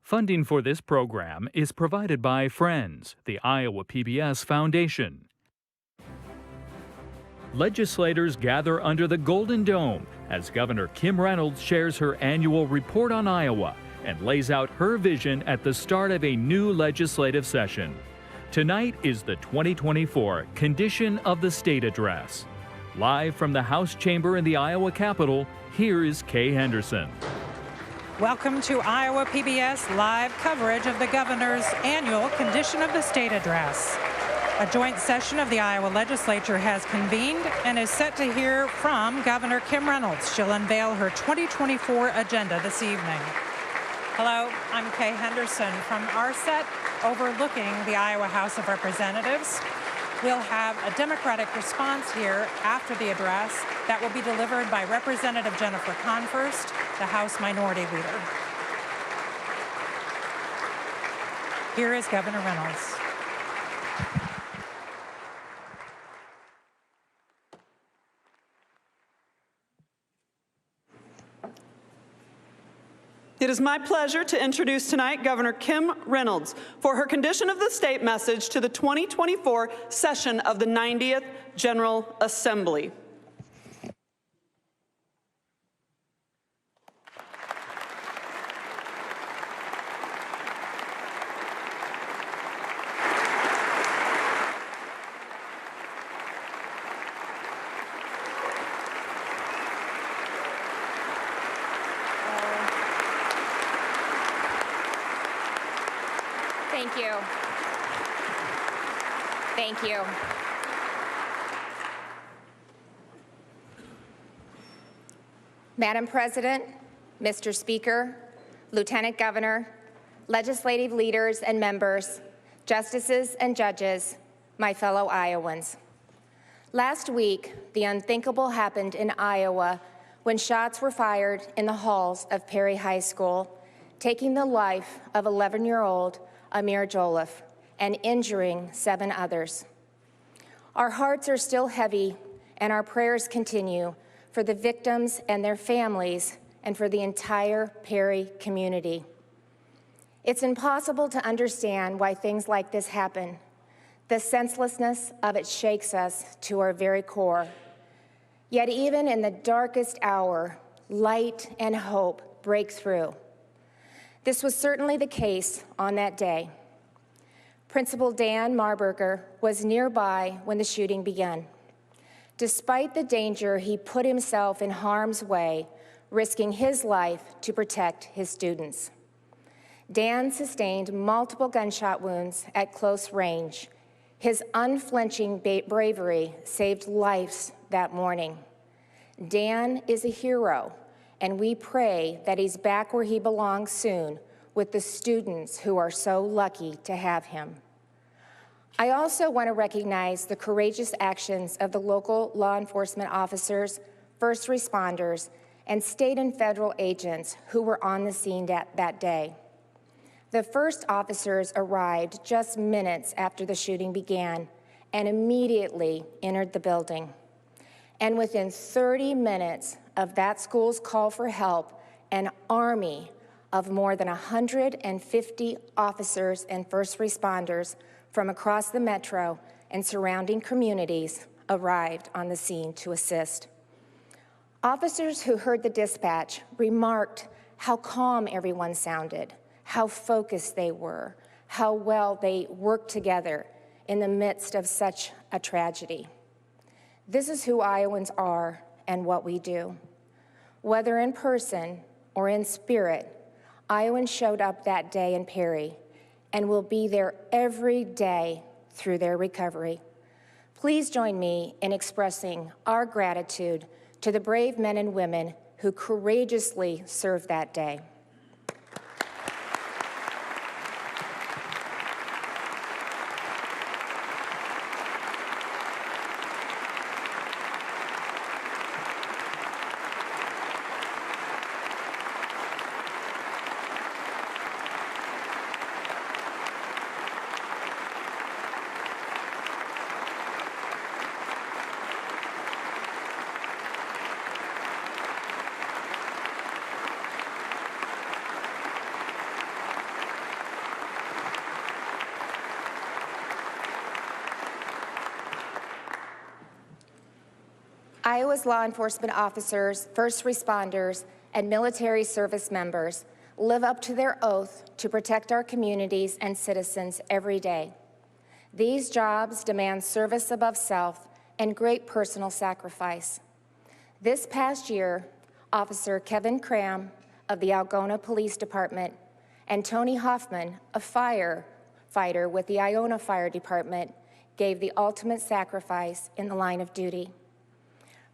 Funding for this program is provided by Friends, the Iowa PBS Foundation. Legislators gather under the Golden Dome as Governor Kim Reynolds shares her annual report on Iowa and lays out her vision at the start of a new legislative session. Tonight is the 2024 Condition of the State Address. Live from the House chamber in the Iowa Capitol, here is Kay Henderson. Welcome to Iowa PBS live coverage of the governor's annual Condition of the State Address. A joint session of the Iowa Legislature has convened and is set to hear from Governor Kim Reynolds. She'll unveil her 2024 agenda this evening. Hello, I'm Kay Henderson from our set overlooking the Iowa House of Representatives. We'll have a Democratic response here after the address that will be delivered by Representative Jennifer Conforst, the House Minority Leader. Here is Governor Reynolds. It is my pleasure to introduce tonight Governor Kim Reynolds for her Condition of the State message to the 2024 session of the 90th General Assembly. Thank you. Thank you. Madam President, Mr. Speaker, Lieutenant Governor, legislative leaders and members, justices and judges, my fellow Iowans. Last week, the unthinkable happened in Iowa when shots were fired in the halls of Perry High School, taking the life of 11-year-old Amir Joliffe and injuring 7 others. Our hearts are still heavy and our prayers continue for the victims and their families and for the entire Perry community. It's impossible to understand why things like this happen. The senselessness of it shakes us to our very core. Yet even in the darkest hour, light and hope break through. This was certainly the case on that day. Principal Dan Marburger was nearby when the shooting began. Despite the danger, he put himself in harm's way, risking his life to protect his students. Dan sustained multiple gunshot wounds at close range. His unflinching bravery saved lives that morning. Dan is a hero, and we pray that he's back where he belongs soon with the students who are so lucky to have him. I also want to recognize the courageous actions of the local law enforcement officers, first responders, and state and federal agents who were on the scene that day. The first officers arrived just minutes after the shooting began and immediately entered the building. And within 30 minutes of that school's call for help, an army of more than 150 officers and first responders from across the metro and surrounding communities arrived on the scene to assist. Officers who heard the dispatch remarked how calm everyone sounded, how focused they were, how well they worked together in the midst of such a tragedy. This is who Iowans are and what we do. Whether in person or in spirit, Iowans showed up that day in Perry and will be there every day through their recovery. Please join me in expressing our gratitude to the brave men and women who courageously served that day. Iowa's law enforcement officers, first responders, and military service members live up to their oath to protect our communities and citizens every day. These jobs demand service above self and great personal sacrifice. This past year, Officer Kevin Cram of the Algona Police Department and Tony Hoffman, a firefighter with the Iona Fire Department, gave the ultimate sacrifice in the line of duty.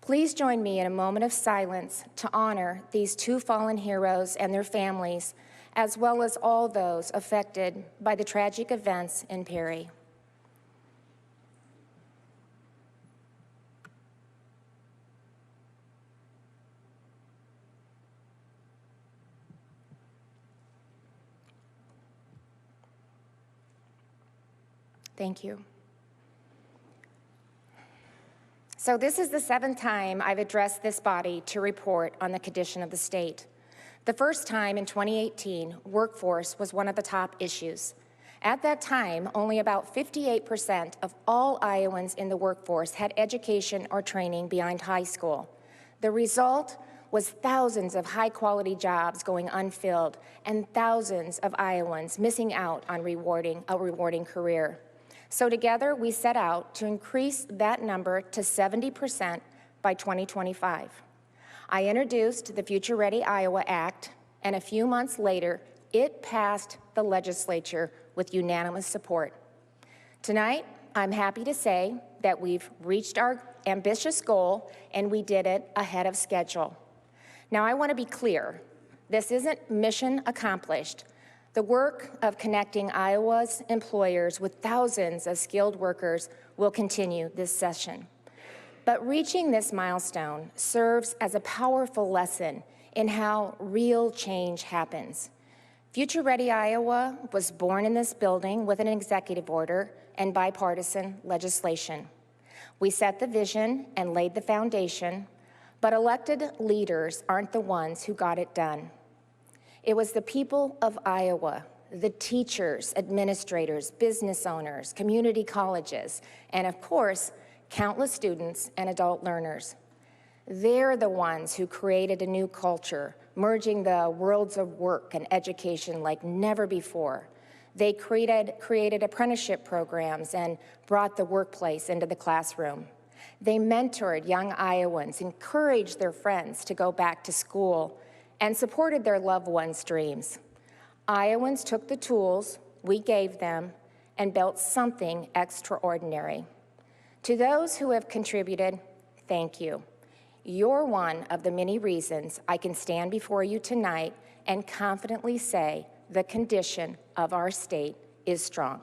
Please join me in a moment of silence to honor these two fallen heroes and their families, as well as all those affected by the tragic events in Perry. Thank you. So this is the 7th time I've addressed this body to report on the condition of the state. The first time in 2018, workforce was one of the top issues. At that time, only about 58% of all Iowans in the workforce had education or training beyond high school. The result was thousands of high-quality jobs going unfilled and thousands of Iowans missing out on a rewarding career. So together, we set out to increase that number to 70% by 2025. I introduced the Future Ready Iowa Act, and a few months later, it passed the legislature with unanimous support. Tonight, I'm happy to say that we've reached our ambitious goal, and we did it ahead of schedule. Now, I want to be clear. This isn't mission accomplished. The work of connecting Iowa's employers with thousands of skilled workers will continue this session. But reaching this milestone serves as a powerful lesson in how real change happens. Future Ready Iowa was born in this building with an executive order and bipartisan legislation. We set the vision and laid the foundation, but elected leaders aren't the ones who got it done. It was the people of Iowa, the teachers, administrators, business owners, community colleges, and of course, countless students and adult learners. They're the ones who created a new culture, merging the worlds of work and education like never before. They created apprenticeship programs and brought the workplace into the classroom. They mentored young Iowans, encouraged their friends to go back to school, and supported their loved ones' dreams. Iowans took the tools we gave them and built something extraordinary. To those who have contributed, thank you. You're one of the many reasons I can stand before you tonight and confidently say the condition of our state is strong.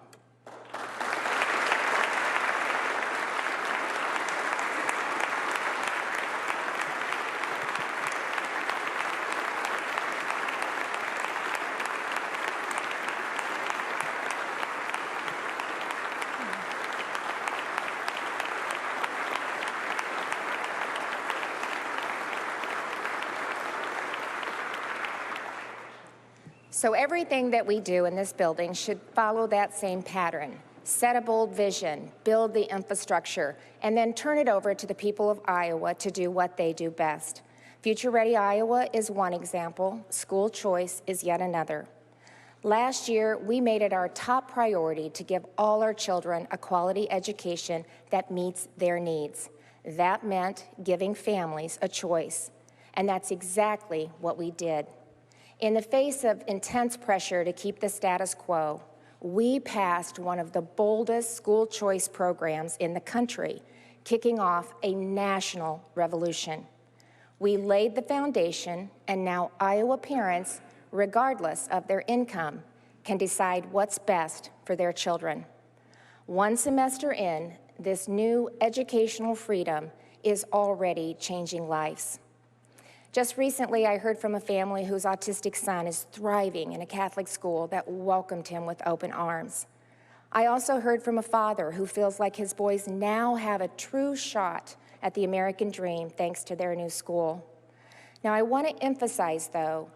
So everything that we do in this building should follow that same pattern. Set a bold vision, build the infrastructure, and then turn it over to the people of Iowa to do what they do best. Future Ready Iowa is one example. School choice is yet another. Last year, we made it our top priority to give all our children a quality education that meets their needs. That meant giving families a choice, and that's exactly what we did. In the face of intense pressure to keep the status quo, we passed one of the boldest school choice programs in the country, kicking off a national revolution. We laid the foundation, and now Iowa parents, regardless of their income, can decide what's best for their children. One semester in, this new educational freedom is already changing lives. Just recently, I heard from a family whose autistic son is thriving in a Catholic school that welcomed him with open arms. I also heard from a father who feels like his boys now have a true shot at the American dream thanks to their new school. Now, I want to emphasize, though,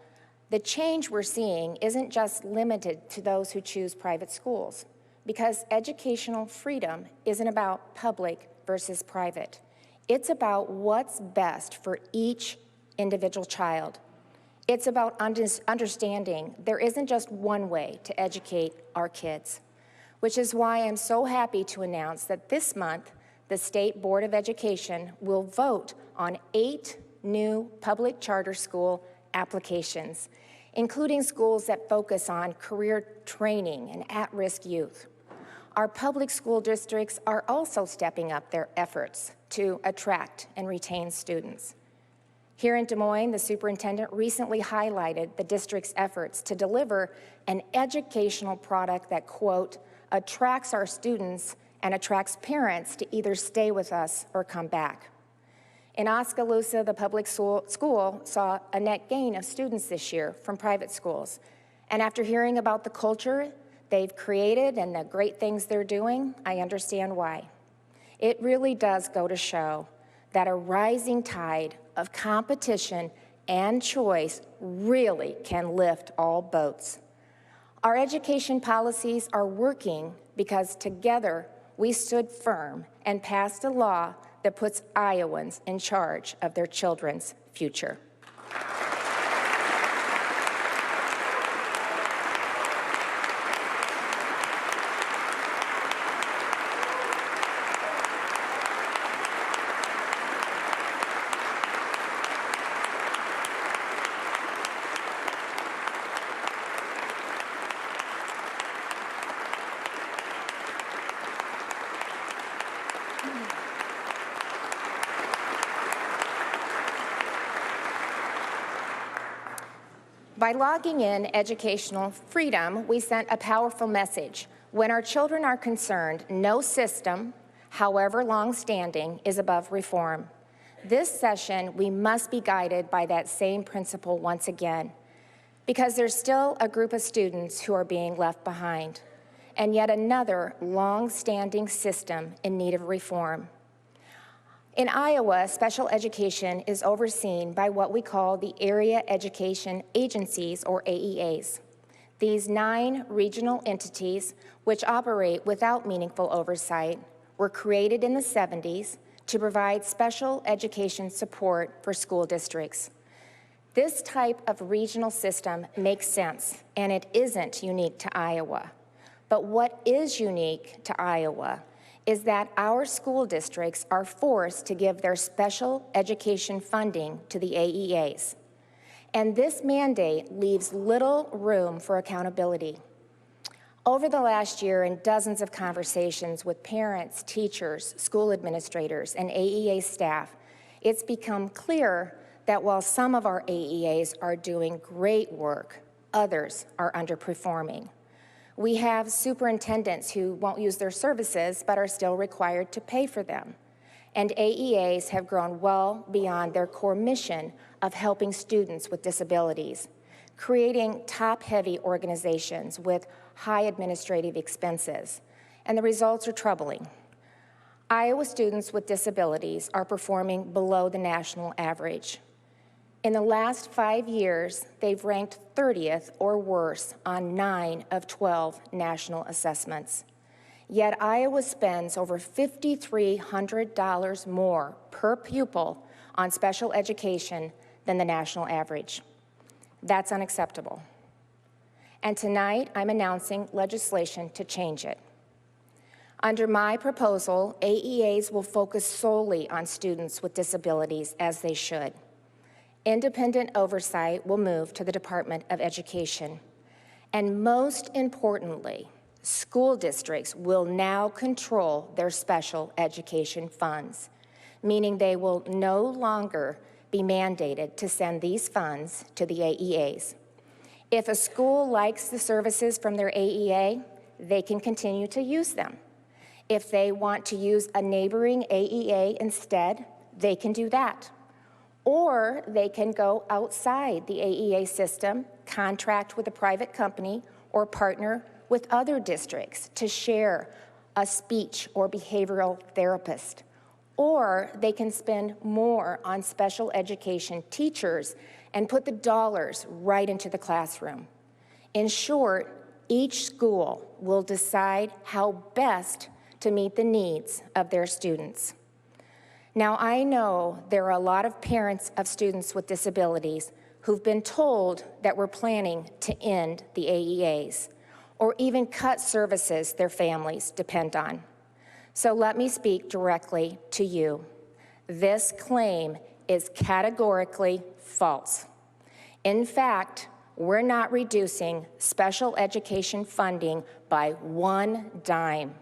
the change we're seeing isn't just limited to those who choose private schools, because educational freedom isn't about public versus private. It's about what's best for each individual child. It's about understanding there isn't just one way to educate our kids, which is why I'm so happy to announce that this month, the State Board of Education will vote on 8 new public charter school applications, including schools that focus on career training and at-risk youth. Our public school districts are also stepping up their efforts to attract and retain students. Here in Des Moines, the superintendent recently highlighted the district's efforts to deliver an educational product that, quote, attracts our students and attracts parents to either stay with us or come back. In Oskaloosa, the public school saw a net gain of students this year from private schools. And after hearing about the culture they've created and the great things they're doing, I understand why. It really does go to show that a rising tide of competition and choice really can lift all boats. Our education policies are working because together we stood firm and passed a law that puts Iowans in charge of their children's future. By logging in educational freedom, we sent a powerful message. When our children are concerned, no system, however long-standing, is above reform. This session, we must be guided by that same principle once again, because there's still a group of students who are being left behind, and yet another long-standing system in need of reform. In Iowa, special education is overseen by what we call the Area Education Agencies, or AEAs. These 9 regional entities, which operate without meaningful oversight, were created in the 70s to provide special education support for school districts. This type of regional system makes sense, and it isn't unique to Iowa. But what is unique to Iowa is that our school districts are forced to give their special education funding to the AEAs. And this mandate leaves little room for accountability. Over the last year, in dozens of conversations with parents, teachers, school administrators, and AEA staff, it's become clear that while some of our AEAs are doing great work, others are underperforming. We have superintendents who won't use their services but are still required to pay for them. And AEAs have grown well beyond their core mission of helping students with disabilities, creating top-heavy organizations with high administrative expenses. And the results are troubling. Iowa students with disabilities are performing below the national average. In the last 5 years, they've ranked 30th or worse on 9 of 12 national assessments. Yet Iowa spends over $5,300 more per pupil on special education than the national average. That's unacceptable. And tonight, I'm announcing legislation to change it. Under my proposal, AEAs will focus solely on students with disabilities, as they should. Independent oversight will move to the Department of Education. And most importantly, school districts will now control their special education funds, meaning they will no longer be mandated to send these funds to the AEAs. If a school likes the services from their AEA, they can continue to use them. If they want to use a neighboring AEA instead, they can do that. Or they can go outside the AEA system, contract with a private company, or partner with other districts to share a speech or behavioral therapist. Or they can spend more on special education teachers and put the dollars right into the classroom. In short, each school will decide how best to meet the needs of their students. Now, I know there are a lot of parents of students with disabilities who've been told that we're planning to end the AEAs or even cut services their families depend on. So let me speak directly to you. This claim is categorically false. In fact, we're not reducing special education funding by one dime.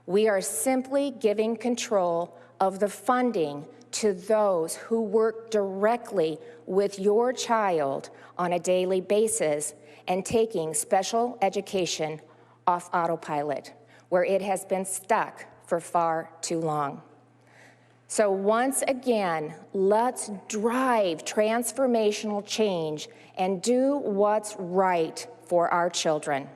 We are simply giving control of the funding to those who work directly with your child on a daily basis and taking special education off autopilot, where it has been stuck for far too long. So once again, let's drive transformational change and do what's right for our children.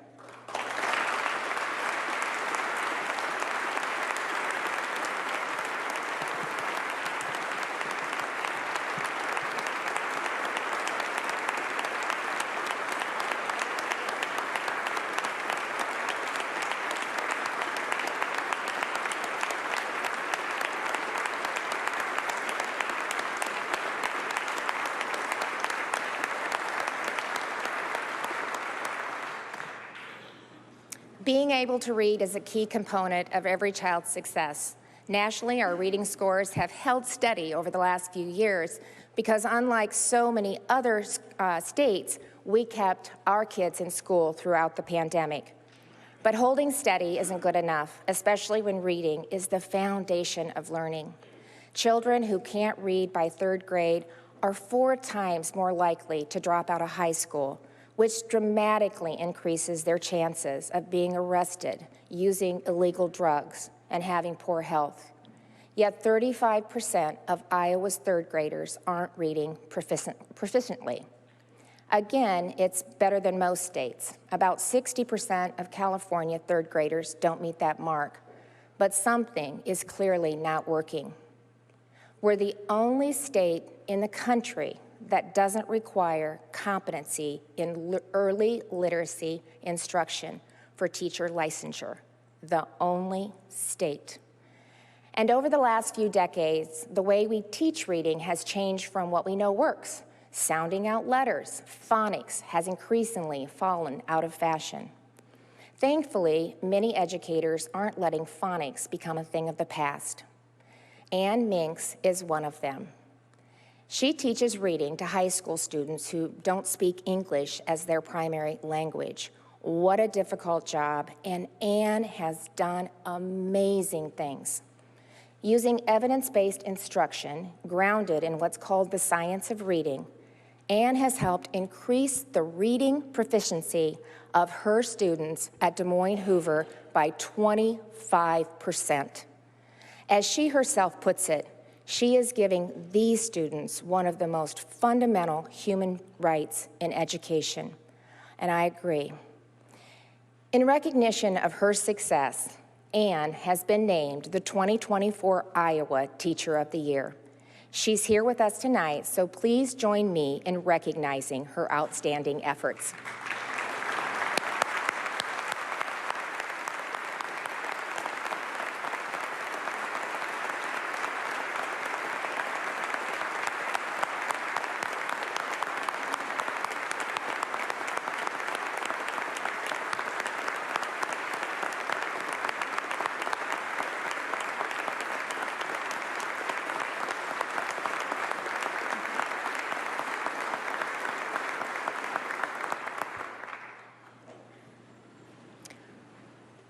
Being able to read is a key component of every child's success. Nationally, our reading scores have held steady over the last few years because, unlike so many other states, we kept our kids in school throughout the pandemic. But holding steady isn't good enough, especially when reading is the foundation of learning. Children who can't read by 3rd grade are 4 times more likely to drop out of high school, which dramatically increases their chances of being arrested, using illegal drugs, and having poor health. Yet 35% of Iowa's 3rd graders aren't reading proficiently. Again, it's better than most states. About 60% of California 3rd graders don't meet that mark, but something is clearly not working. We're the only state in the country that doesn't require competency in early literacy instruction for teacher licensure, the only state. And over the last few decades, the way we teach reading has changed from what we know works. Sounding out letters, phonics, has increasingly fallen out of fashion. Thankfully, many educators aren't letting phonics become a thing of the past. Ann Minks is one of them. She teaches reading to high school students who don't speak English as their primary language. What a difficult job, and Ann has done amazing things. Using evidence-based instruction grounded in what's called the science of reading, Ann has helped increase the reading proficiency of her students at Des Moines Hoover by 25%. As she herself puts it, she is giving these students one of the most fundamental human rights in education, and I agree. In recognition of her success, Ann has been named the 2024 Iowa Teacher of the Year. She's here with us tonight, so please join me in recognizing her outstanding efforts.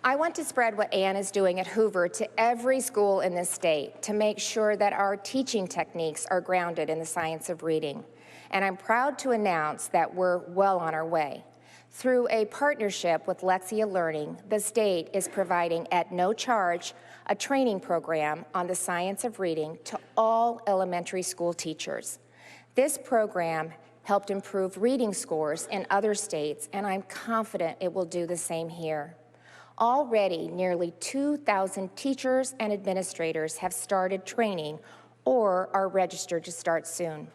I want to spread what Ann is doing at Hoover to every school in this state to make sure that our teaching techniques are grounded in the science of reading. And I'm proud to announce that we're well on our way. Through a partnership with Lexia Learning, the state is providing at no charge a training program on the science of reading to all elementary school teachers. This program helped improve reading scores in other states, and I'm confident it will do the same here. Already, nearly 2,000 teachers and administrators have started training or are registered to start soon.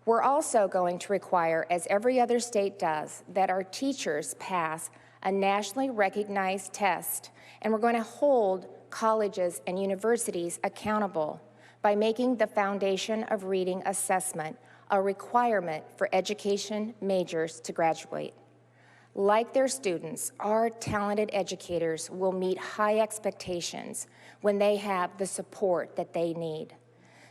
We're also going to require, as every other state does, that our teachers pass a nationally recognized test, and we're going to hold colleges and universities accountable by making the foundation of reading assessment a requirement for education majors to graduate. Like their students, our talented educators will meet high expectations when they have the support that they need.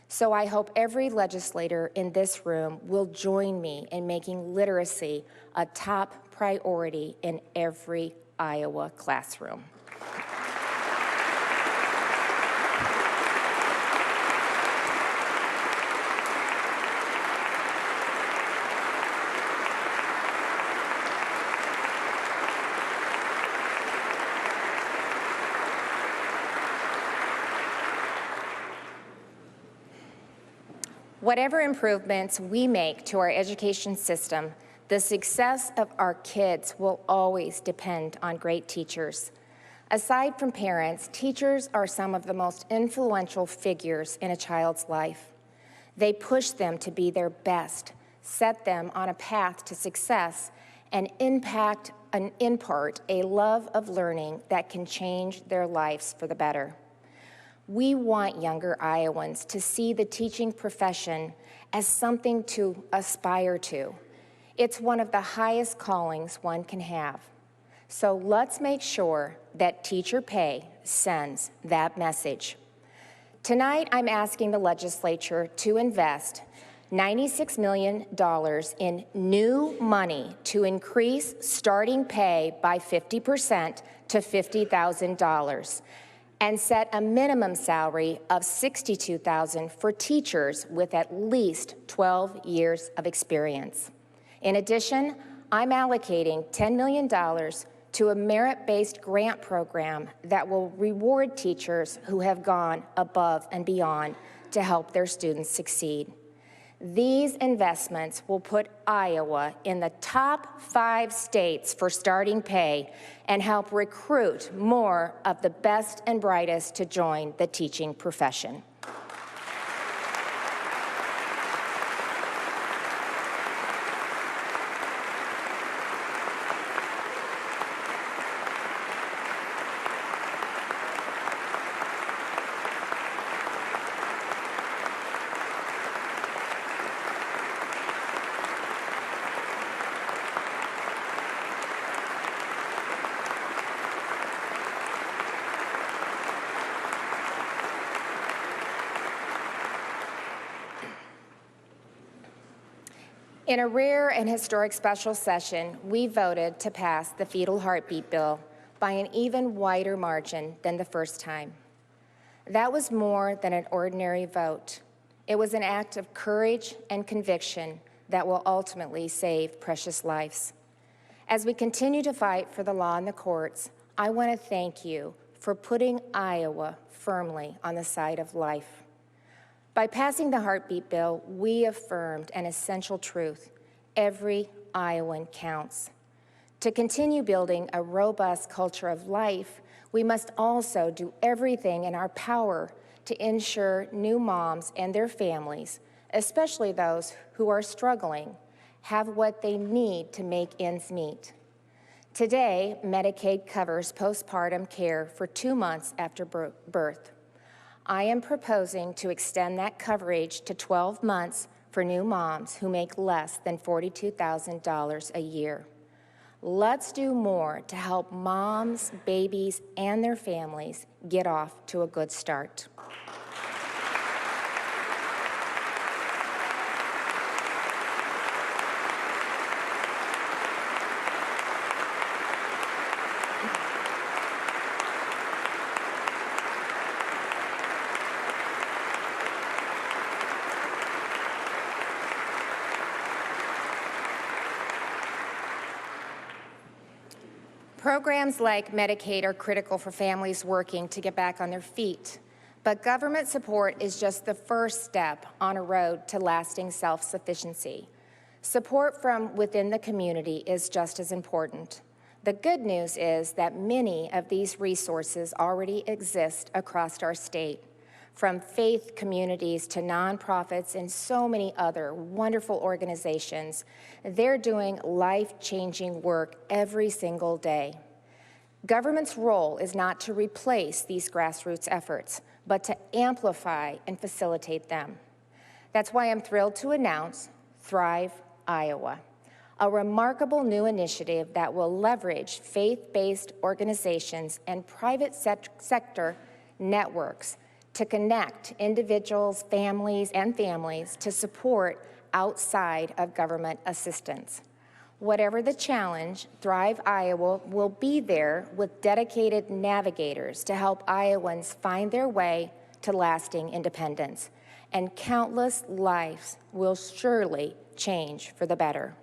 So I hope every legislator in this room will join me in making literacy a top priority in every Iowa classroom. Whatever improvements we make to our education system, the success of our kids will always depend on great teachers. Aside from parents, teachers are some of the most influential figures in a child's life. They push them to be their best, set them on a path to success, and impart a love of learning that can change their lives for the better. We want younger Iowans to see the teaching profession as something to aspire to. It's one of the highest callings one can have. So let's make sure that teacher pay sends that message. Tonight, I'm asking the legislature to invest $96 million in new money to increase starting pay by 50% to $50,000. And set a minimum salary of $62,000 for teachers with at least 12 years of experience. In addition, I'm allocating $10 million to a merit-based grant program that will reward teachers who have gone above and beyond to help their students succeed. These investments will put Iowa in the top 5 states for starting pay and help recruit more of the best and brightest to join the teaching profession. In a rare and historic special session, we voted to pass the fetal heartbeat bill by an even wider margin than the first time. That was more than an ordinary vote. It was an act of courage and conviction that will ultimately save precious lives. As we continue to fight for the law in the courts, I want to thank you for putting Iowa firmly on the side of life. By passing the heartbeat bill, we affirmed an essential truth: every Iowan counts. To continue building a robust culture of life, we must also do everything in our power to ensure new moms and their families, especially those who are struggling, have what they need to make ends meet. Today, Medicaid covers postpartum care for 2 months after birth. I am proposing to extend that coverage to 12 months for new moms who make less than $42,000 a year. Let's do more to help moms, babies, and their families get off to a good start. Programs like Medicaid are critical for families working to get back on their feet, but government support is just the first step on a road to lasting self-sufficiency. Support from within the community is just as important. The good news is that many of these resources already exist across our state, from faith communities to nonprofits and so many other wonderful organizations. They're doing life-changing work every single day. Government's role is not to replace these grassroots efforts, but to amplify and facilitate them. That's why I'm thrilled to announce Thrive Iowa, a remarkable new initiative that will leverage faith-based organizations and private sector networks to connect individuals, families to support outside of government assistance. Whatever the challenge, Thrive Iowa will be there with dedicated navigators to help Iowans find their way to lasting independence. And countless lives will surely change for the better.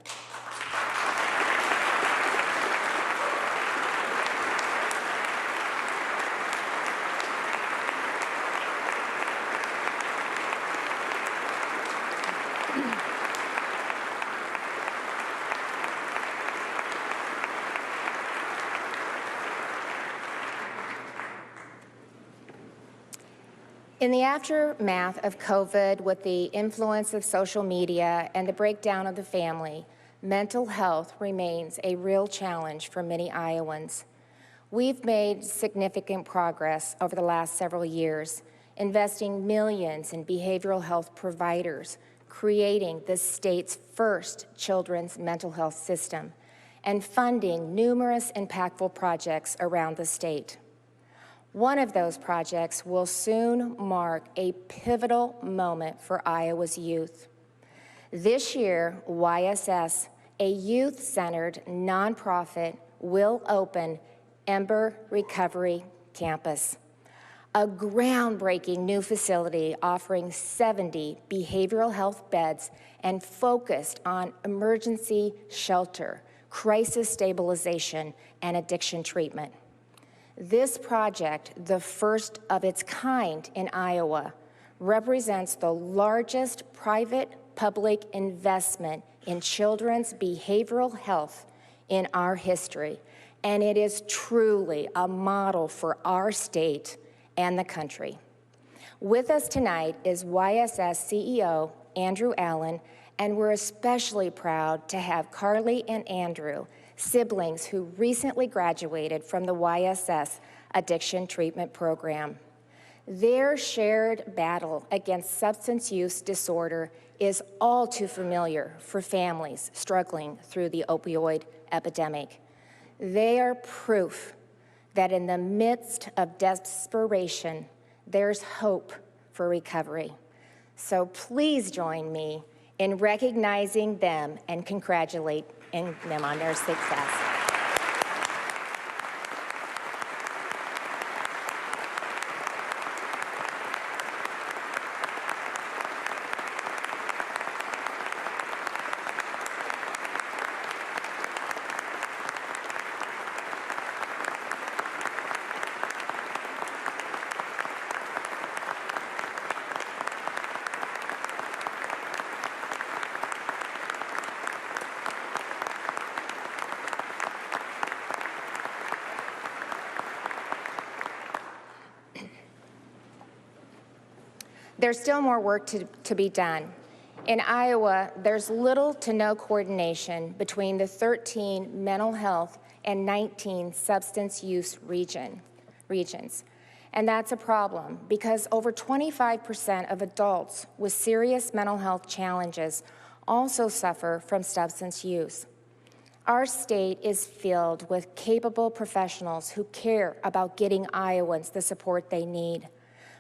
In the aftermath of COVID, with the influence of social media and the breakdown of the family, mental health remains a real challenge for many Iowans. We've made significant progress over the last several years, investing millions in behavioral health providers, creating the state's first children's mental health system, and funding numerous impactful projects around the state. One of those projects will soon mark a pivotal moment for Iowa's youth. This year, YSS, a youth-centered nonprofit, will open Ember Recovery Campus, a groundbreaking new facility offering 70 behavioral health beds and focused on emergency shelter, crisis stabilization, and addiction treatment. This project, the first of its kind in Iowa, represents the largest private-public investment in children's behavioral health in our history, and it is truly a model for our state and the country. With us tonight is YSS CEO Andrew Allen, and we're especially proud to have Carly and Andrew, siblings who recently graduated from the YSS Addiction Treatment Program. Their shared battle against substance use disorder is all too familiar for families struggling through the opioid epidemic. They are proof that in the midst of desperation, there's hope for recovery. So please join me in recognizing them and congratulating them on their success. There's still more work to be done. In Iowa, there's little to no coordination between the 13 mental health and 19 substance use regions. And that's a problem because over 25% of adults with serious mental health challenges also suffer from substance use. Our state is filled with capable professionals who care about getting Iowans the support they need.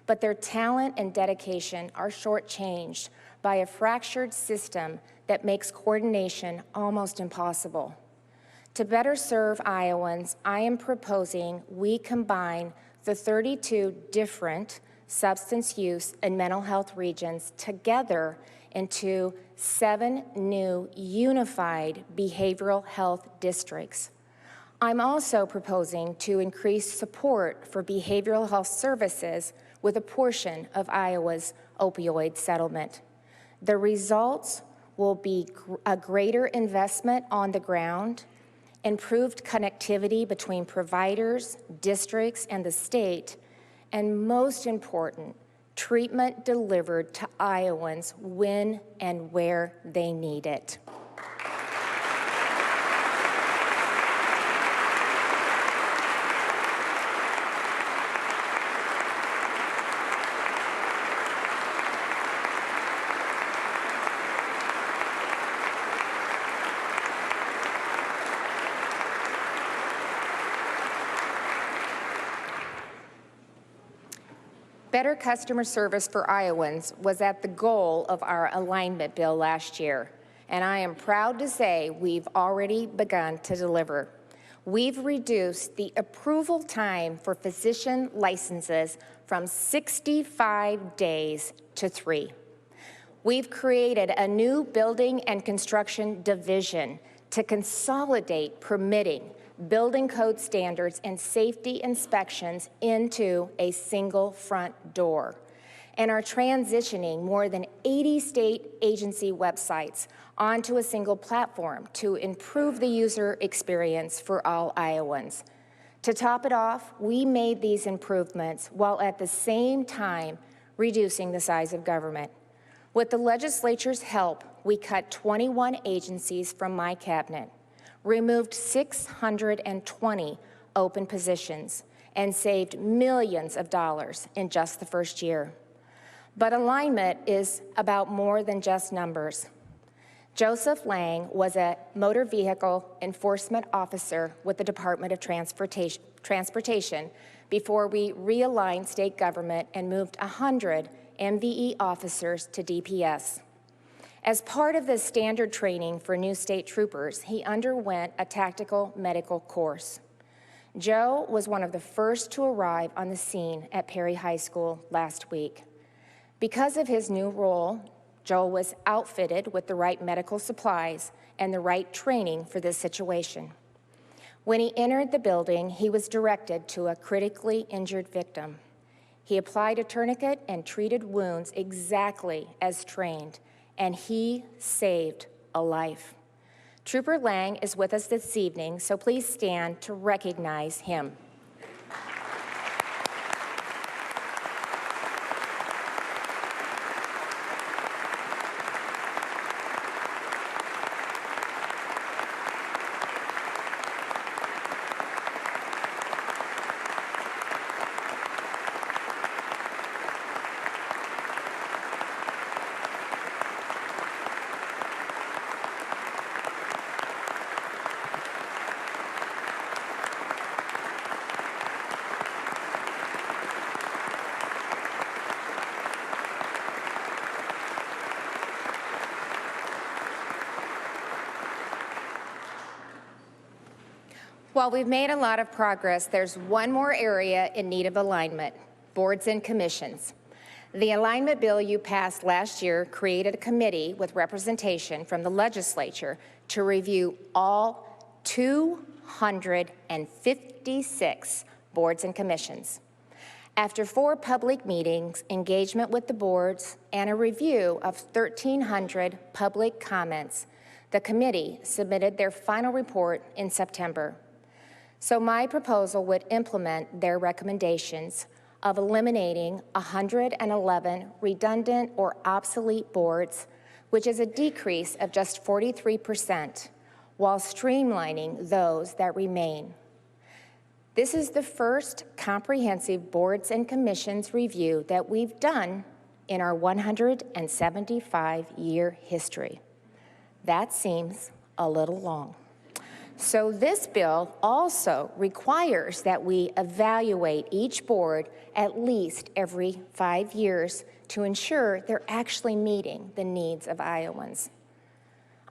But their talent and dedication are shortchanged by a fractured system that makes coordination almost impossible. To better serve Iowans, I am proposing we combine the 32 different substance use and mental health regions together into 7 new unified behavioral health districts. I'm also proposing to increase support for behavioral health services with a portion of Iowa's opioid settlement. The results will be a greater investment on the ground, improved connectivity between providers, districts, and the state, and most important, treatment delivered to Iowans when and where they need it. Better customer service for Iowans was at the goal of our alignment bill last year, and I am proud to say we've already begun to deliver. We've reduced the approval time for physician licenses from 65 days to 3. We've created a new building and construction division to consolidate permitting, building code standards, and safety inspections into a single front door, and are transitioning more than 80 state agency websites onto a single platform to improve the user experience for all Iowans. To top it off, we made these improvements while at the same time reducing the size of government. With the legislature's help, we cut 21 agencies from my cabinet, removed 620 open positions, and saved millions of dollars in just the first year. But alignment is about more than just numbers. Joseph Lang was a motor vehicle enforcement officer with the Department of Transportation before we realigned state government and moved 100 MVE officers to DPS. As part of the standard training for new state troopers, he underwent a tactical medical course. Joe was one of the first to arrive on the scene at Perry High School last week. Because of his new role, Joel was outfitted with the right medical supplies and the right training for this situation. When he entered the building, he was directed to a critically injured victim. He applied a tourniquet and treated wounds exactly as trained, and he saved a life. Trooper Lang is with us this evening, so please stand to recognize him. While we've made a lot of progress, there's one more area in need of alignment: boards and commissions. The alignment bill you passed last year created a committee with representation from the legislature to review all 256 boards and commissions. After 4 public meetings, engagement with the boards, and a review of 1,300 public comments, the committee submitted their final report in September. So my proposal would implement their recommendations of eliminating 111 redundant or obsolete boards, which is a decrease of just 43%, while streamlining those that remain. This is the first comprehensive boards and commissions review that we've done in our 175-year history. That seems a little long. So this bill also requires that we evaluate each board at least every 5 years to ensure they're actually meeting the needs of Iowans.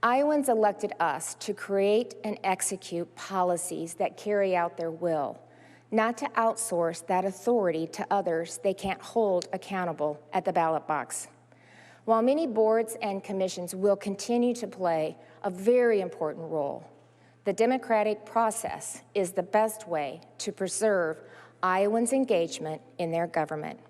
Iowans elected us to create and execute policies that carry out their will, not to outsource that authority to others they can't hold accountable at the ballot box. While many boards and commissions will continue to play a very important role, the democratic process is the best way to preserve Iowans' engagement in their government.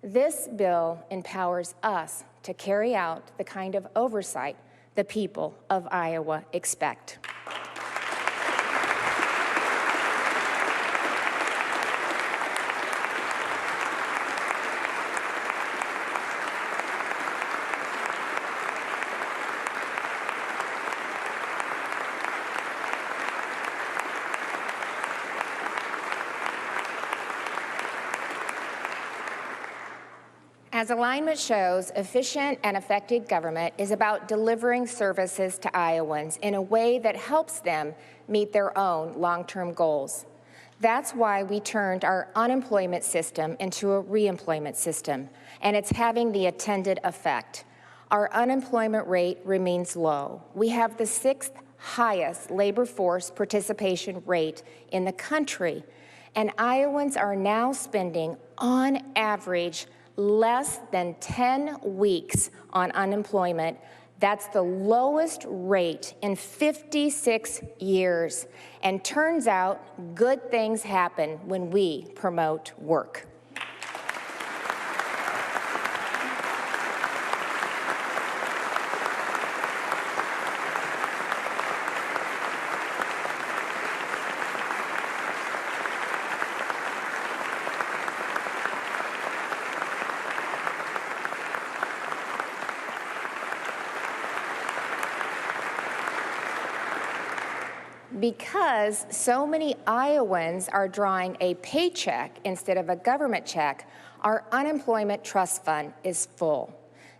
This bill empowers us to carry out the kind of oversight the people of Iowa expect. As alignment shows, efficient and effective government is about delivering services to Iowans in a way that helps them meet their own long-term goals. That's why we turned our unemployment system into a reemployment system, and it's having the intended effect. Our unemployment rate remains low. We have the 6th highest labor force participation rate in the country, and Iowans are now spending, on average, less than 10 weeks on unemployment. That's the lowest rate in 56 years. And turns out good things happen when we promote work. Because so many Iowans are drawing a paycheck instead of a government check, our unemployment trust fund is full,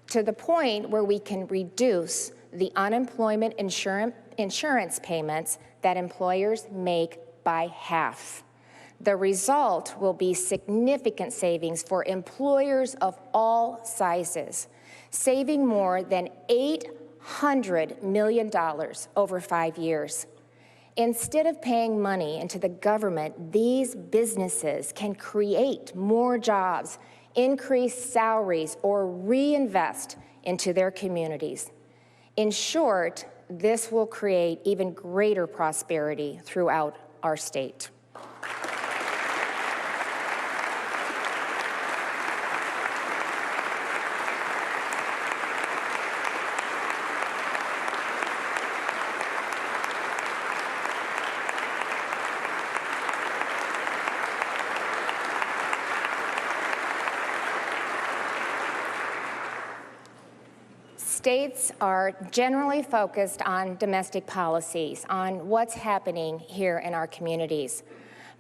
to the point where we can reduce the unemployment insurance payments that employers make by half. The result will be significant savings for employers of all sizes, saving more than $800 million over 5 years. Instead of paying money into the government, these businesses can create more jobs, increase salaries, or reinvest into their communities. In short, this will create even greater prosperity throughout our state. States are generally focused on domestic policies, on what's happening here in our communities.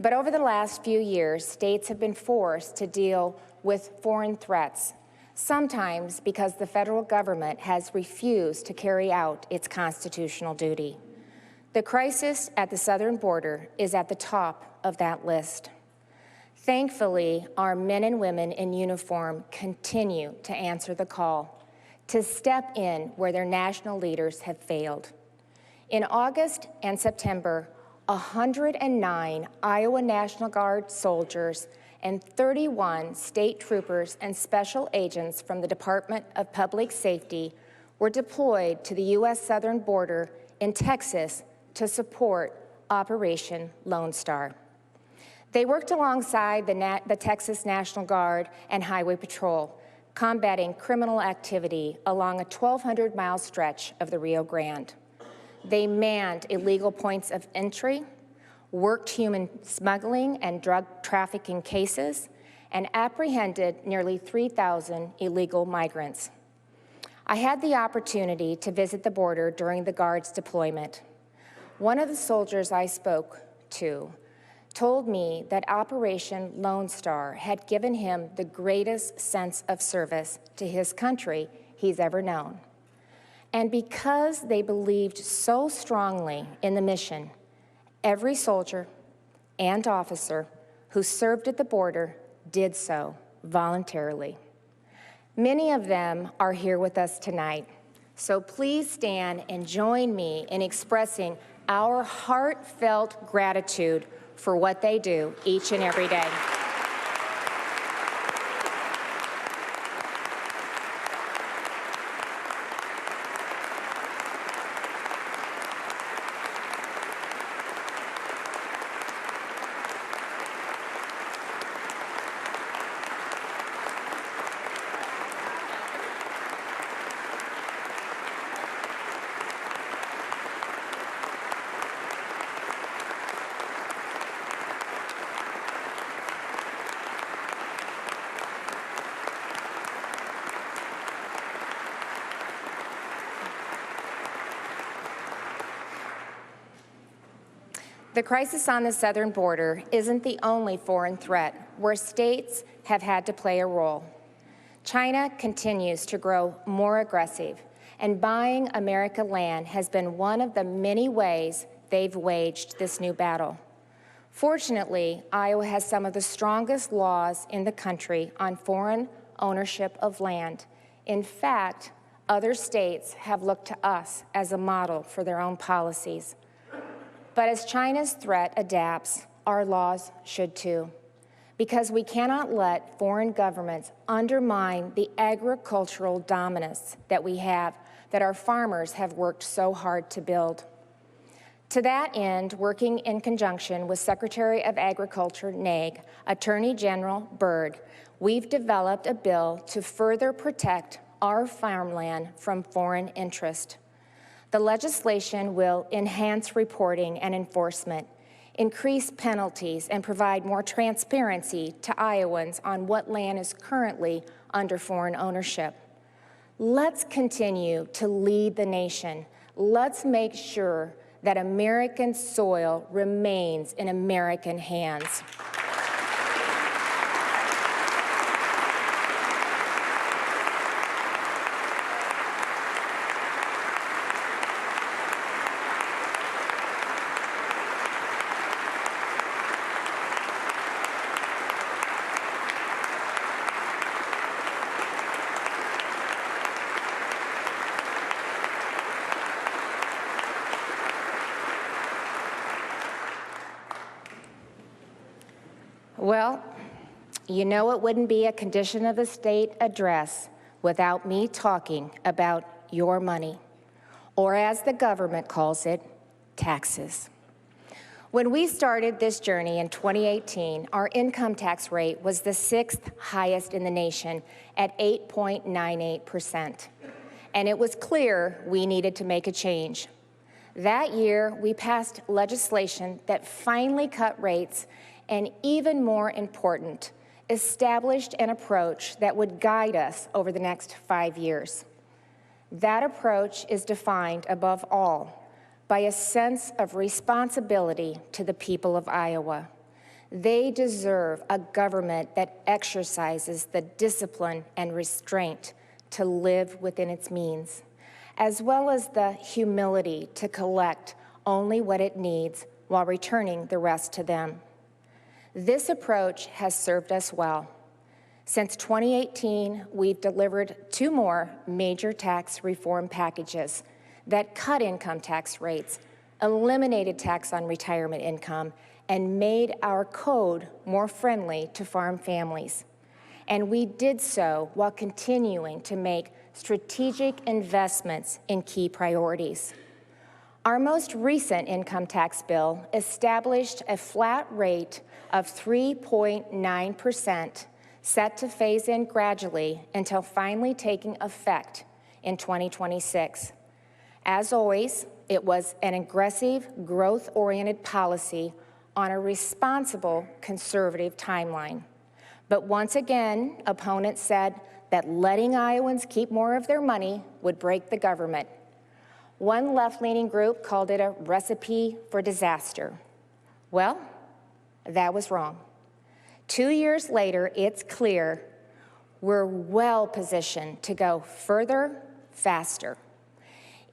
But over the last few years, states have been forced to deal with foreign threats, sometimes because the federal government has refused to carry out its constitutional duty. The crisis at the southern border is at the top of that list. Thankfully, our men and women in uniform continue to answer the call, to step in where their national leaders have failed. In August and September, 109 Iowa National Guard soldiers and 31 state troopers and special agents from the Department of Public Safety were deployed to the U.S. southern border in Texas to support Operation Lone Star. They worked alongside the Texas National Guard and Highway Patrol, combating criminal activity along a 1,200-mile stretch of the Rio Grande. They manned illegal points of entry, worked human smuggling and drug trafficking cases, and apprehended nearly 3,000 illegal migrants. I had the opportunity to visit the border during the Guard's deployment. One of the soldiers I spoke to told me that Operation Lone Star had given him the greatest sense of service to his country he's ever known. And because they believed so strongly in the mission, every soldier and officer who served at the border did so voluntarily. Many of them are here with us tonight, so please stand and join me in expressing our heartfelt gratitude for what they do each and every day. The crisis on the southern border isn't the only foreign threat where states have had to play a role. China continues to grow more aggressive, and buying American land has been one of the many ways they've waged this new battle. Fortunately, Iowa has some of the strongest laws in the country on foreign ownership of land. In fact, other states have looked to us as a model for their own policies. But as China's threat adapts, our laws should too, because we cannot let foreign governments undermine the agricultural dominance that we have, that our farmers have worked so hard to build. To that end, working in conjunction with Secretary of Agriculture Naig, Attorney General Byrd, we've developed a bill to further protect our farmland from foreign interest. The legislation will enhance reporting and enforcement, increase penalties, and provide more transparency to Iowans on what land is currently under foreign ownership. Let's continue to lead the nation. Let's make sure that American soil remains in American hands. Well, you know it wouldn't be a condition of the state address without me talking about your money, or as the government calls it, taxes. When we started this journey in 2018, our income tax rate was the 6th highest in the nation at 8.98%. And it was clear we needed to make a change. That year, we passed legislation that finally cut rates and, even more important, established an approach that would guide us over the next 5 years. That approach is defined, above all, by a sense of responsibility to the people of Iowa. They deserve a government that exercises the discipline and restraint to live within its means, as well as the humility to collect only what it needs while returning the rest to them. This approach has served us well. Since 2018, we've delivered 2 more major tax reform packages that cut income tax rates, eliminated tax on retirement income, and made our code more friendly to farm families. And we did so while continuing to make strategic investments in key priorities. Our most recent income tax bill established a flat rate of 3.9%, set to phase in gradually until finally taking effect in 2026. As always, it was an aggressive, growth-oriented policy on a responsible, conservative timeline. But once again, opponents said that letting Iowans keep more of their money would break the government. One left-leaning group called it a recipe for disaster. Well, that was wrong. 2 years later, it's clear we're well positioned to go further, faster.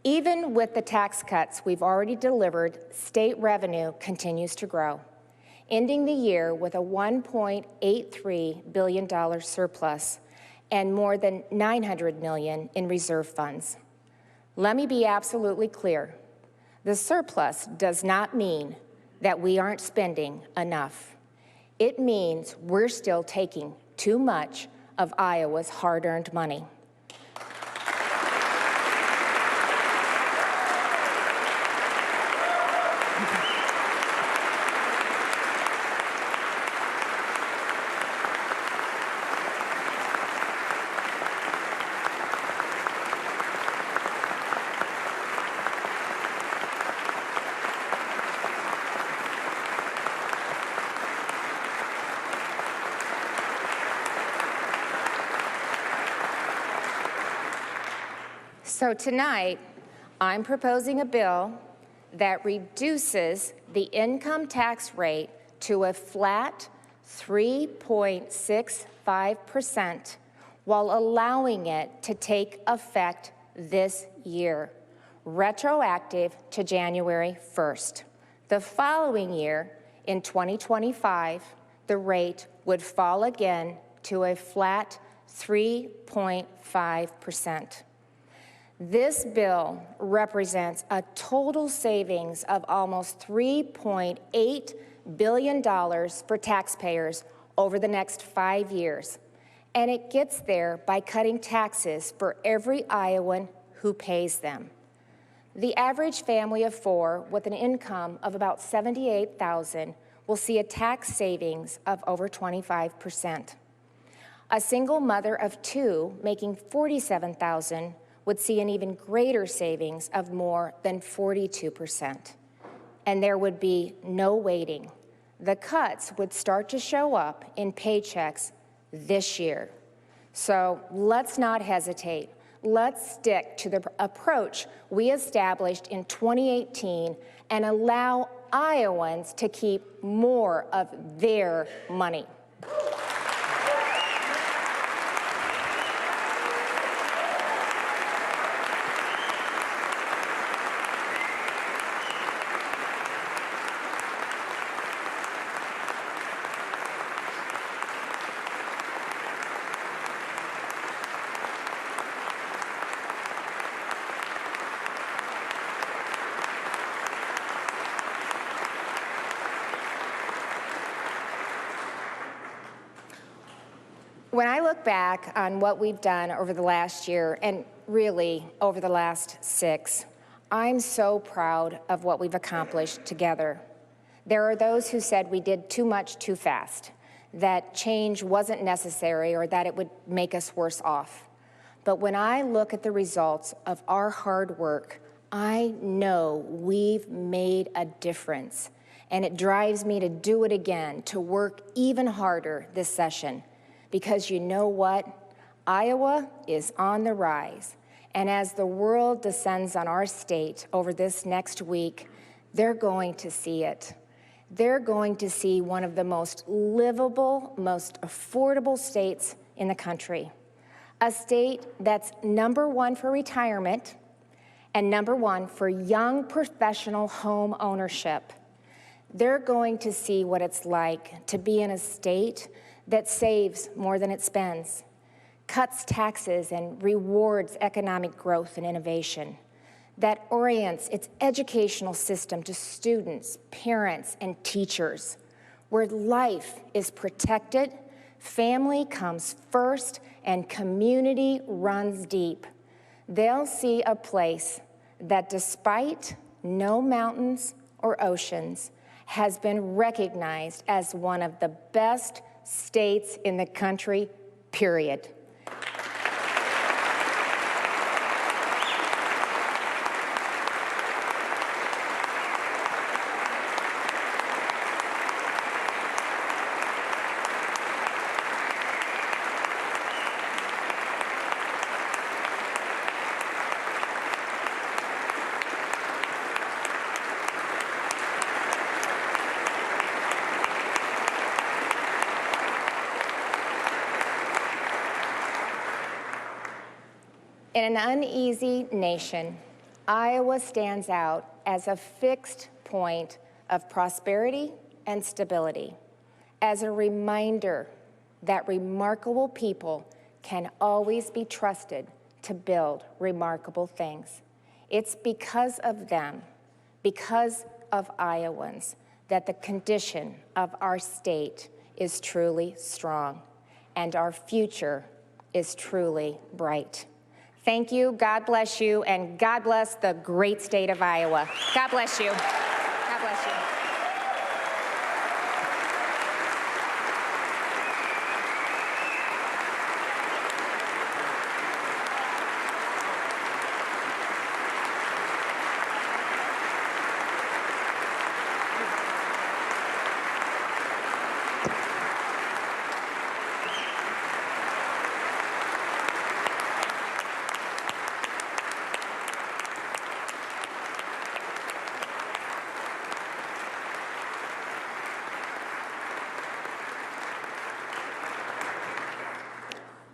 Even with the tax cuts we've already delivered, state revenue continues to grow, ending the year with a $1.83 billion surplus and more than $900 million in reserve funds. Let me be absolutely clear. The surplus does not mean that we aren't spending enough. It means we're still taking too much of Iowa's hard-earned money. So tonight, I'm proposing a bill that reduces the income tax rate to a flat 3.65% while allowing it to take effect this year, retroactive to January 1st. The following year, In 2025, the rate would fall again to a flat 3.5%. This bill represents a total savings of almost $3.8 billion for taxpayers over the next 5 years, and it gets there by cutting taxes for every Iowan who pays them. The average family of 4 with an income of about $78,000 will see a tax savings of over 25%. A single mother of 2 making $47,000 would see an even greater savings of more than 42%. And there would be no waiting. The cuts would start to show up in paychecks this year. So let's not hesitate. Let's stick to the approach we established in 2018 and allow Iowans to keep more of their money. When I look back on what we've done over the last year, and really over the last 6, I'm so proud of what we've accomplished together. There are those who said we did too much too fast, that change wasn't necessary or that it would make us worse off. But when I look at the results of our hard work, I know we've made a difference. And it drives me to do it again, to work even harder this session. Because you know what? Iowa is on the rise. And as the world descends on our state over this next week, they're going to see it. They're going to see one of the most livable, most affordable states in the country. A state that's #1 for retirement and #1 for young professional home ownership. They're going to see what it's like to be in a state that saves more than it spends, cuts taxes and rewards economic growth and innovation, that orients its educational system to students, parents, and teachers, where life is protected, family comes first, and community runs deep. They'll see a place that, despite no mountains or oceans, has been recognized as one of the best states in the country, period. In an uneasy nation, Iowa stands out as a fixed point of prosperity and stability, as a reminder that remarkable people can always be trusted to build remarkable things. It's because of them, because of Iowans, that the condition of our state is truly strong and our future is truly bright. Thank you, God bless you, and God bless the great state of Iowa. God bless you. God bless you.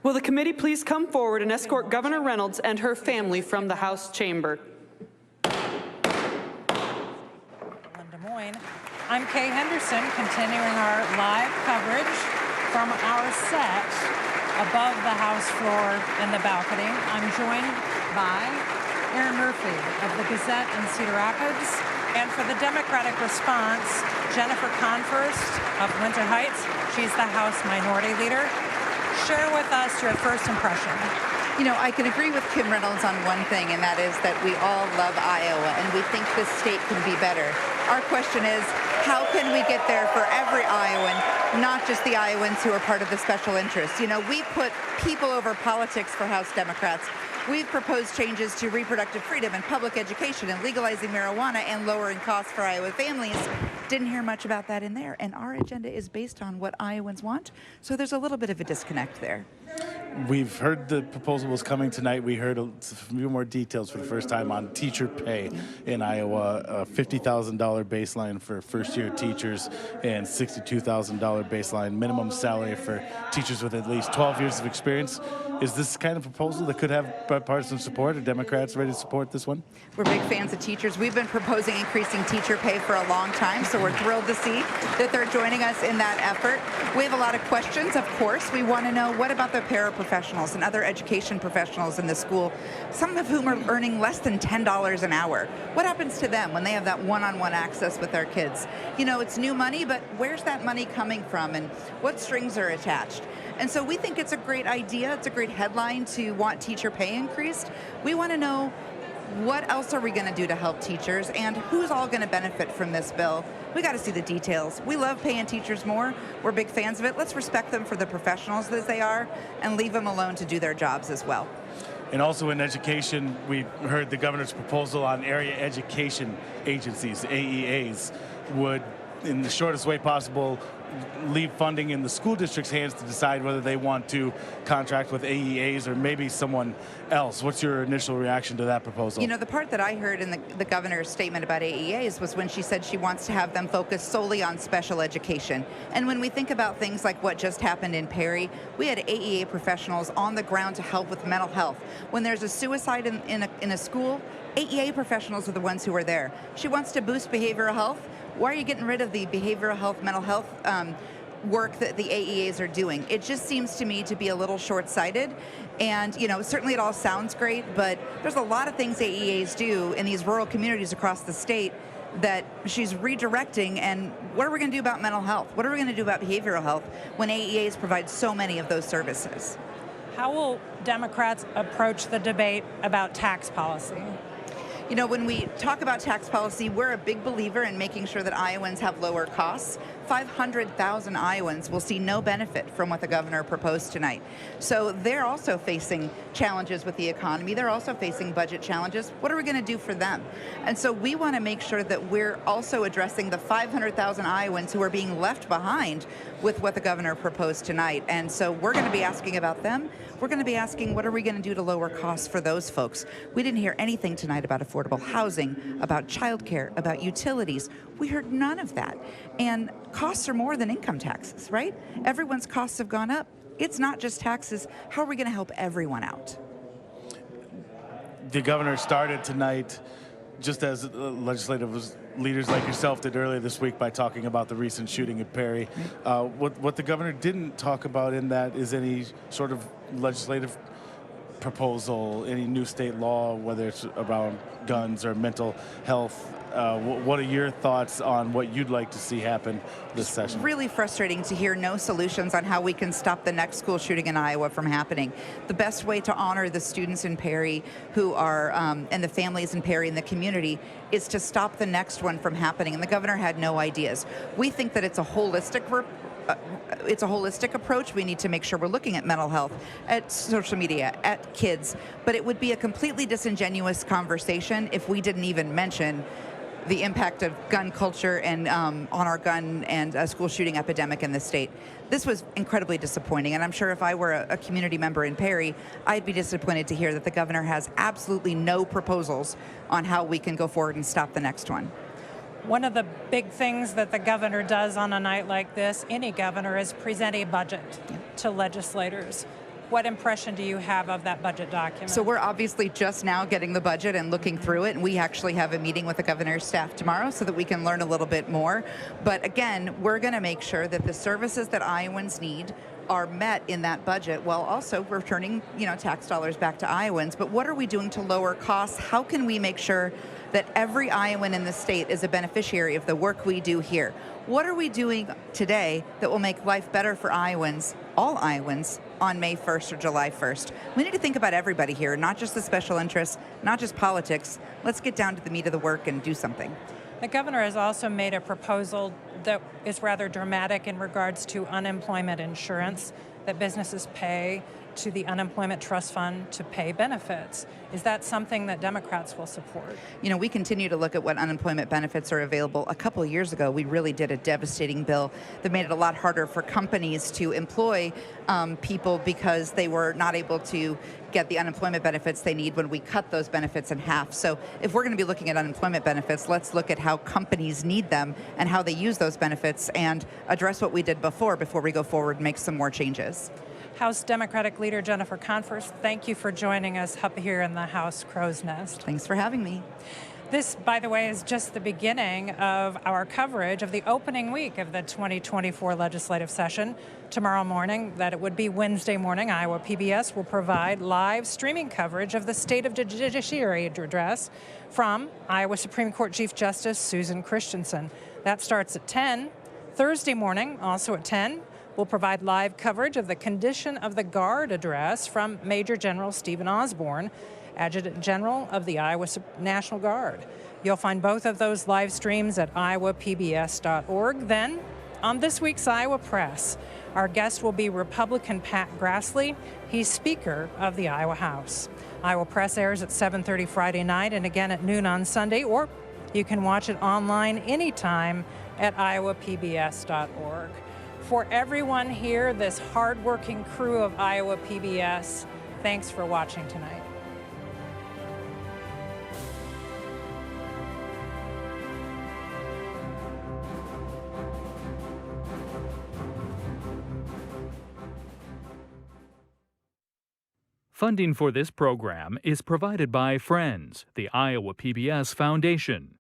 Will the committee please come forward and escort Governor Reynolds and her family from the House chamber? In Des Moines, I'm Kay Henderson, continuing our live coverage from our set above the House floor in the balcony. I'm joined by Aaron Murphy of the Gazette in Cedar Rapids, and for the Democratic response, Jennifer Confirst of Winter Heights. She's the House Minority Leader. Share with us your first impression. You know, I can agree with Kim Reynolds on one thing, and that is that we all love Iowa, and we think this state can be better. Our question is, how can we get there for every Iowan, not just the Iowans who are part of the special interest? You know, we put people over politics for House Democrats. We've proposed changes to reproductive freedom and public education and legalizing marijuana and lowering costs for Iowa families. Didn't hear much about that in there, and our agenda is based on what Iowans want, so there's a little bit of a disconnect there. We've heard the proposal was coming tonight. We heard a few more details for the first time on teacher pay in Iowa, a $50,000 baseline for first-year teachers and $62,000 baseline minimum salary for teachers with at least 12 years of experience. Is this kind of proposal that could have bipartisan support? Are Democrats ready to support this one? We're big fans of teachers. We've been proposing increasing teacher pay for a long time, so we're thrilled to see that they're joining us in that effort. We have a lot of questions, of course. We want to know, what about the paraprofessionals and other education professionals in the school, some of whom are earning less than $10 an hour? What happens to them when they have that one-on-one access with their kids? You know, it's new money, but where's that money coming from, and what strings are attached? And so we think it's a great idea. It's a great headline to want teacher pay increased. We want to know, what else are we going to do to help teachers, and who's all going to benefit from this bill? We got to see the details. We love paying teachers more. We're big fans of it. Let's respect them for the professionals that they are and leave them alone to do their jobs as well. And also in education, we heard the governor's proposal on area education agencies, AEAs, would, in the shortest way possible, leave funding in the school district's hands to decide whether they want to contract with AEAs or maybe someone else. What's your initial reaction to that proposal? You know, the part that I heard in the governor's statement about AEAs was when she said she wants to have them focus solely on special education. And when we think about things like what just happened in Perry, we had AEA professionals on the ground to help with mental health. When there's a suicide in a school, AEA professionals are the ones who are there. She wants to boost behavioral health. Why are you getting rid of the behavioral health, mental health work that the AEAs are doing? It just seems to me to be a little short-sighted. And, you know, certainly it all sounds great, but there's a lot of things AEAs do in these rural communities across the state that she's redirecting. And what are we going to do about mental health? What are we going to do about behavioral health when AEAs provide so many of those services? How will Democrats approach the debate about tax policy? You know, when we talk about tax policy, we're a big believer in making sure that Iowans have lower costs. 500,000 Iowans will see no benefit from what the governor proposed tonight. So they're also facing challenges with the economy. They're also facing budget challenges. What are we going to do for them? And so we want to make sure that we're also addressing the 500,000 Iowans who are being left behind with what the governor proposed tonight. And so we're going to be asking about them. We're going to be asking, what are we going to do to lower costs for those folks? We didn't hear anything tonight about affordable housing, about childcare, about utilities. We heard none of that. And costs are more than income taxes, right? Everyone's costs have gone up. It's not just taxes. How are we going to help everyone out? The governor started tonight, just as legislative leaders like yourself did earlier this week, by talking about the recent shooting at Perry. What the governor didn't talk about in that is any sort of legislative proposal, any new state law, whether it's around guns or mental health. What are your thoughts on what you'd like to see happen this session? Really frustrating to hear no solutions on how we can stop the next school shooting in Iowa from happening. The best way to honor the students in Perry who are, and the families in Perry and the community, is to stop the next one from happening. And the governor had no ideas. We think that it's a holistic approach. We need to make sure we're looking at mental health, at social media, at kids. But it would be a completely disingenuous conversation if we didn't even mention the impact of gun culture and on our gun and school shooting epidemic in the state. This was incredibly disappointing, and I'm sure if I were a community member in Perry, I'd be disappointed to hear that the governor has absolutely no proposals on how we can go forward and stop the next one. One of the big things that the governor does on a night like this, any governor, is present a budget to legislators. What impression do you have of that budget document? So we're obviously just now getting the budget and looking through it, and we actually have a meeting with the governor's staff tomorrow so that we can learn a little bit more. But again, we're going to make sure that the services that Iowans need are met in that budget while also returning, tax dollars back to Iowans. But what are we doing to lower costs? How can we make sure that every Iowan in the state is a beneficiary of the work we do here? What are we doing today that will make life better for Iowans, all Iowans, on May 1st or July 1st? We need to think about everybody here, not just the special interests, not just politics. Let's get down to the meat of the work and do something. The governor has also made a proposal that is rather dramatic in regards to unemployment insurance that businesses pay to the Unemployment Trust Fund to pay benefits. Is that something that Democrats will support? We continue to look at what unemployment benefits are available. A couple of years ago, we really did a devastating bill that made it a lot harder for companies to employ people because they were not able to get the unemployment benefits they need when we cut those benefits in half. So if we're going to be looking at unemployment benefits, let's look at how companies need them and how they use those benefits and address what we did before we go forward and make some more changes. House Democratic Leader Jennifer Conforth, thank you for joining us up here in the House Crow's Nest. Thanks for having me. This, by the way, is just the beginning of our coverage of the opening week of the 2024 legislative session. Tomorrow morning, that it would be Wednesday morning, Iowa PBS will provide live streaming coverage of the State of Judiciary address from Iowa Supreme Court Chief Justice Susan Christensen. That starts at 10. Thursday morning, also at 10. We'll provide live coverage of the Condition of the Guard address from Major General Stephen Osborne, Adjutant General of the Iowa National Guard. You'll find both of those live streams at iowapbs.org. Then, on this week's Iowa Press, our guest will be Republican Pat Grassley. He's Speaker of the Iowa House. Iowa Press airs at 7:30 Friday night and again at noon on Sunday, or you can watch it online anytime at iowapbs.org. For everyone here, this hardworking crew of Iowa PBS, thanks for watching tonight. Funding for this program is provided by Friends, the Iowa PBS Foundation,